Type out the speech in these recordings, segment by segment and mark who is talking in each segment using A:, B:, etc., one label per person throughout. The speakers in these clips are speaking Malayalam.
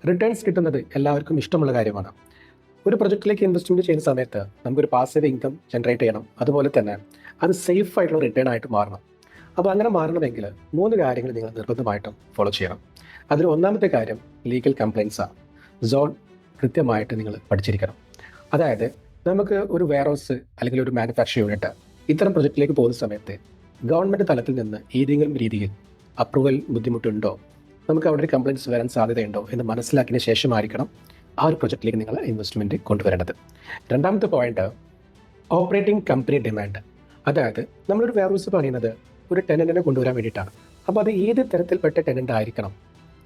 A: റിട്ടേൺസ് കിട്ടുന്നത് എല്ലാവർക്കും ഇഷ്ടമുള്ള കാര്യമാണ്. ഒരു പ്രൊജക്റ്റിലേക്ക് ഇൻവെസ്റ്റ്മെന്റ് ചെയ്യുന്ന സമയത്ത് നമുക്കൊരു പാസീവ് ഇൻകം ജനറേറ്റ് ചെയ്യണം. അതുപോലെ തന്നെ അത് സേഫ് ആയിട്ടുള്ള റിട്ടേൺ ആയിട്ട് മാറണം. അപ്പോൾ അങ്ങനെ മാറണമെങ്കിൽ 3 കാര്യങ്ങൾ നിങ്ങൾ നിർബന്ധമായിട്ടും ഫോളോ ചെയ്യണം. അതിൽ ഒന്നാമത്തെ കാര്യം ലീഗൽ കംപ്ലയിൻസാണ്. സോൺ കൃത്യമായിട്ട് നിങ്ങൾ പഠിച്ചിരിക്കണം. അതായത് നമുക്ക് ഒരു വെയർഹൗസ് അല്ലെങ്കിൽ ഒരു മാനുഫാക്ചർ യൂണിറ്റ് ഇത്തരം പ്രൊജക്റ്റിലേക്ക് പോകുന്ന സമയത്ത് ഗവൺമെൻറ് തലത്തിൽ നിന്ന് ഏതെങ്കിലും രീതിയിൽ അപ്രൂവൽ ബുദ്ധിമുട്ടുണ്ടോ, നമുക്ക് അവിടെ ഒരു കംപ്ലയിൻസ് വരാൻ സാധ്യതയുണ്ടോ എന്ന് മനസ്സിലാക്കിയതിന് ശേഷമായിരിക്കണം ആ ഒരു പ്രൊജക്റ്റിലേക്ക് നിങ്ങൾ ഇൻവെസ്റ്റ്മെൻറ്റ് കൊണ്ടുവരേണ്ടത്. രണ്ടാമത്തെ പോയിന്റ് ഓപ്പറേറ്റിംഗ് കമ്പനി ഡിമാൻഡ്. അതായത് നമ്മളൊരു വെയർഹൗസ് പണിയുന്നത് ഒരു ടെനൻറ്റിനെ കൊണ്ടുവരാൻ വേണ്ടിയിട്ടാണ്. അപ്പോൾ അത് ഏത് തരത്തിൽപ്പെട്ട ടെനൻ്റ് ആയിരിക്കണം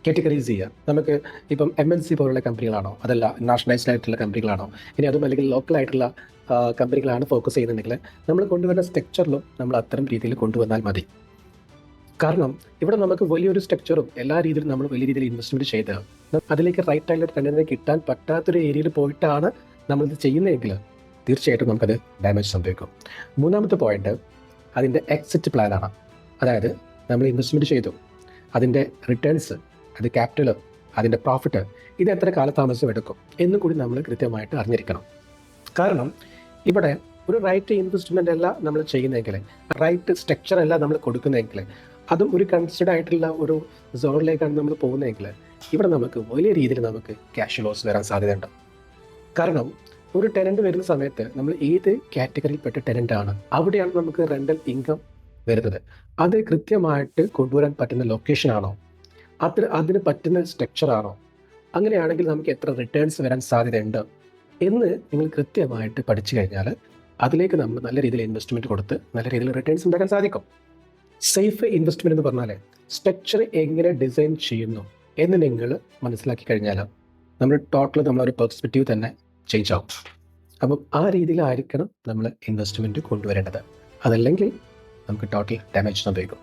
A: കാറ്റഗറൈസ് ചെയ്യുക. നമുക്ക് ഇപ്പം MNC പോലുള്ള കമ്പനികളാണോ, അതല്ല നാഷണലൈസ്ഡ് ആയിട്ടുള്ള കമ്പനികളാണോ, ഇനി അതും അല്ലെങ്കിൽ ലോക്കലായിട്ടുള്ള കമ്പനികളാണ് ഫോക്കസ് ചെയ്യുന്നുണ്ടെങ്കിൽ നമ്മൾ കൊണ്ടുവരുന്ന സ്ട്രക്ചറിലും നമ്മൾ അത്തരം രീതിയിൽ കൊണ്ടുവന്നാൽ മതി. കാരണം ഇവിടെ നമുക്ക് വലിയൊരു സ്ട്രക്ചറും എല്ലാ രീതിയിലും നമ്മൾ വലിയ രീതിയിൽ ഇൻവെസ്റ്റ്മെൻറ്റ് ചെയ്ത് അതിലേക്ക് റൈറ്റ് ആയിട്ടുള്ള ടെൻഡൻറ്റിനെ കിട്ടാൻ പറ്റാത്തൊരു ഏരിയയിൽ പോയിട്ടാണ് നമ്മളിത് ചെയ്യുന്നതെങ്കിൽ തീർച്ചയായിട്ടും നമുക്കത് ഡാമേജ് സംഭവിക്കും. മൂന്നാമത്തെ പോയിന്റ് അതിൻ്റെ എക്സിറ്റ് പ്ലാനാണ്. അതായത് നമ്മൾ ഇൻവെസ്റ്റ്മെൻറ്റ് ചെയ്തു, അതിൻ്റെ റിട്ടേൺസ്, അത് ക്യാപിറ്റൽ, അതിൻ്റെ പ്രോഫിറ്റ്, ഇത് എത്ര കാലതാമസം എടുക്കും എന്നും കൂടി നമ്മൾ കൃത്യമായിട്ട് അറിഞ്ഞിരിക്കണം. കാരണം ഇവിടെ ഒരു റൈറ്റ് ഇൻവെസ്റ്റ്മെൻ്റ് അല്ല നമ്മൾ ചെയ്യുന്നതെങ്കിൽ, റൈറ്റ് സ്ട്രക്ചർ അല്ല നമ്മൾ കൊടുക്കുന്നതെങ്കിൽ, അതും ഒരു കൺസിഡർ ആയിട്ടുള്ള ഒരു സോണിലേക്കാണ് നമ്മൾ പോകുന്നതെങ്കിൽ ഇവിടെ നമുക്ക് വലിയ രീതിയിൽ നമുക്ക് ക്യാഷ് ലോസ് വരാൻ സാധ്യതയുണ്ട്. കാരണം ഒരു ടെനൻറ്റ് വരുന്ന സമയത്ത് നമ്മൾ ഏത് കാറ്റഗറിയിൽപ്പെട്ട ടെനൻ്റാണ്, അവിടെയാണ് നമുക്ക് റെൻ്റൽ ഇൻകം വരുന്നത്. അത് കൃത്യമായിട്ട് കൊണ്ടുവരാൻ പറ്റുന്ന ലൊക്കേഷനാണോ, അതിന് പറ്റുന്ന സ്ട്രക്ചറാണോ, അങ്ങനെയാണെങ്കിൽ നമുക്ക് എത്ര റിട്ടേൺസ് വരാൻ സാധ്യതയുണ്ട് എന്ന് നിങ്ങൾ കൃത്യമായിട്ട് പഠിച്ചു കഴിഞ്ഞാൽ അതിലേക്ക് നമ്മൾ നല്ല രീതിയിൽ ഇൻവെസ്റ്റ്മെൻറ്റ് കൊടുത്ത് നല്ല രീതിയിൽ റിട്ടേൺസ് ഉണ്ടാക്കാൻ സാധിക്കും. സേഫ് ഇൻവെസ്റ്റ്മെൻറ്റ് എന്ന് പറഞ്ഞാൽ സ്ട്രക്ചർ എങ്ങനെ ഡിസൈൻ ചെയ്യുന്നു എന്ന് നിങ്ങൾ മനസ്സിലാക്കി കഴിഞ്ഞാൽ നമ്മളൊരു പെർസ്പെക്റ്റീവ് തന്നെ ചേഞ്ച് ആവും. അപ്പം ആ രീതിയിലായിരിക്കണം നമ്മൾ ഇൻവെസ്റ്റ്മെൻറ്റ് കൊണ്ടുവരേണ്ടത്. അതല്ലെങ്കിൽ നമുക്ക് ടോട്ടൽ ഡാമേജ് സംഭവിക്കും.